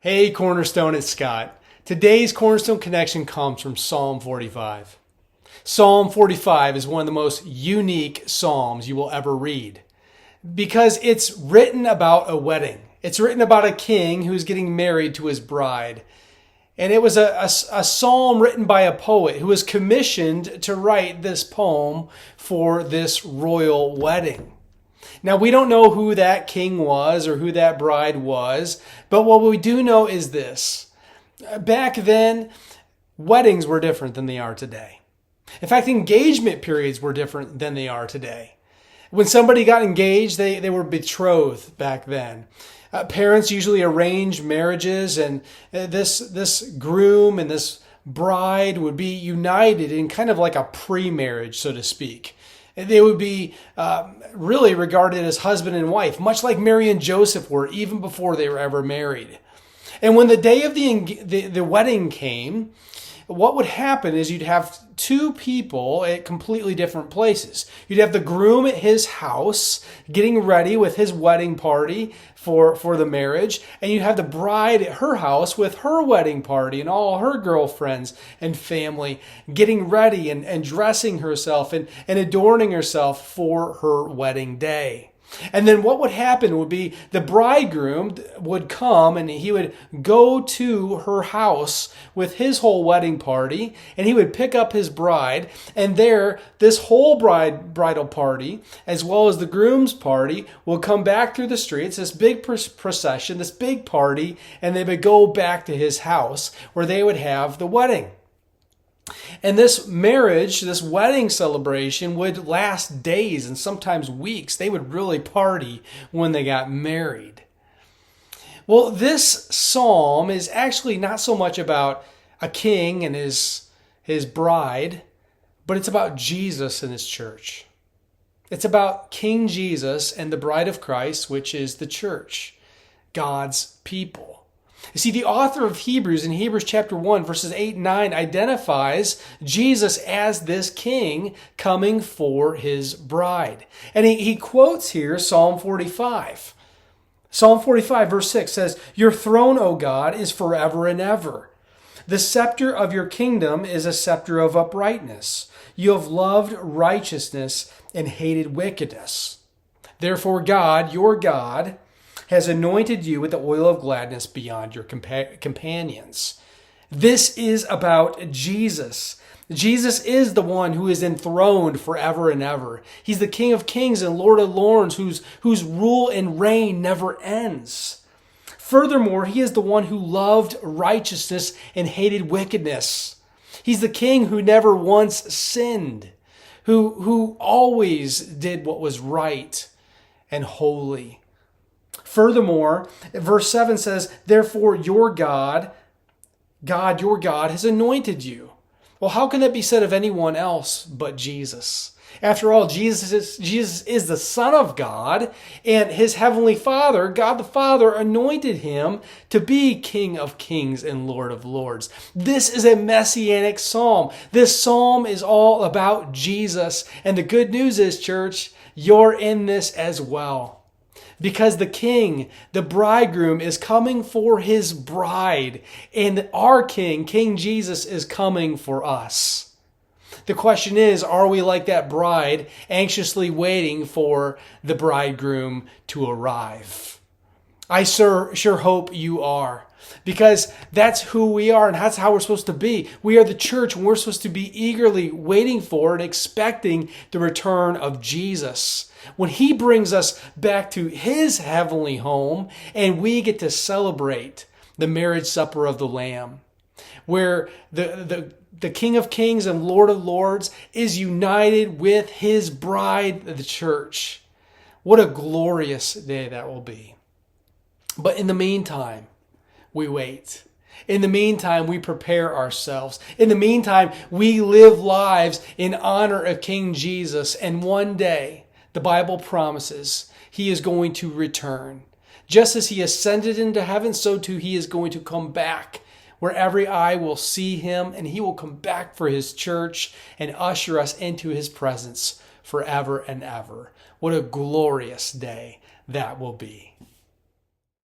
Hey, Cornerstone, it's Scott. Today's Cornerstone connection comes from Psalm 45. Psalm 45 is one of the most unique psalms you will ever read because it's written about a wedding. It's written about a king who's getting married to his bride. And it was a psalm written by a poet who was commissioned to write this poem for this royal wedding. Now, we don't know who that king was or who that bride was, but what we do know is this. Back then, weddings were different than they are today. In fact, engagement periods were different than they are today. When somebody got engaged, they were betrothed back then. Parents usually arranged marriages, and this groom and this bride would be united in kind of like a pre-marriage, so to speak. They would be really regarded as husband and wife, much like Mary and Joseph were, even before they were ever married. And when the day of the wedding came, what would happen is you'd have two people at completely different places. You'd have the groom at his house getting ready with his wedding party for the marriage, and you'd have the bride at her house with her wedding party and all her girlfriends and family getting ready and dressing herself and adorning herself for her wedding day. And then what would happen would be the bridegroom would come and he would go to her house with his whole wedding party, and he would pick up his bride, and there this whole bridal party as well as the groom's party will come back through the streets, this big procession, this big party, and they would go back to his house where they would have the wedding. And this marriage, this wedding celebration would last days and sometimes weeks. They would really party when they got married. Well, this psalm is actually not so much about a king and his bride, but it's about Jesus and his church. It's about King Jesus and the bride of Christ, which is the church, God's people. You see, the author of Hebrews in Hebrews chapter 1, verses 8 and 9 identifies Jesus as this king coming for his bride. And he quotes here Psalm 45. Psalm 45 verse 6 says, "Your throne, O God, is forever and ever. The scepter of your kingdom is a scepter of uprightness. You have loved righteousness and hated wickedness. Therefore God, your God, has anointed you with the oil of gladness beyond your companions." This is about Jesus. Jesus is the one who is enthroned forever and ever. He's the King of kings and Lord of lords whose rule and reign never ends. Furthermore, he is the one who loved righteousness and hated wickedness. He's the King who never once sinned, who always did what was right and holy. Furthermore, verse 7 says, "Therefore your God, your God, has anointed you." Well, how can that be said of anyone else but Jesus? After all, Jesus is the Son of God, and his heavenly Father, God the Father, anointed him to be King of kings and Lord of lords. This is a Messianic psalm. This psalm is all about Jesus. And the good news is, church, you're in this as well. Because the king, the bridegroom, is coming for his bride. And our king, King Jesus, is coming for us. The question is, are we like that bride, anxiously waiting for the bridegroom to arrive? I sure hope you are. Because that's who we are and that's how we're supposed to be. We are the church and we're supposed to be eagerly waiting for and expecting the return of Jesus, when he brings us back to his heavenly home and we get to celebrate the marriage supper of the Lamb, where the King of Kings and Lord of Lords is united with his bride, the church. What a glorious day that will be. But in the meantime, we wait. In the meantime, we prepare ourselves. In the meantime, we live lives in honor of King Jesus. And one day, the Bible promises he is going to return. Just as he ascended into heaven, so too he is going to come back, where every eye will see him, and he will come back for his church and usher us into his presence forever and ever. What a glorious day that will be.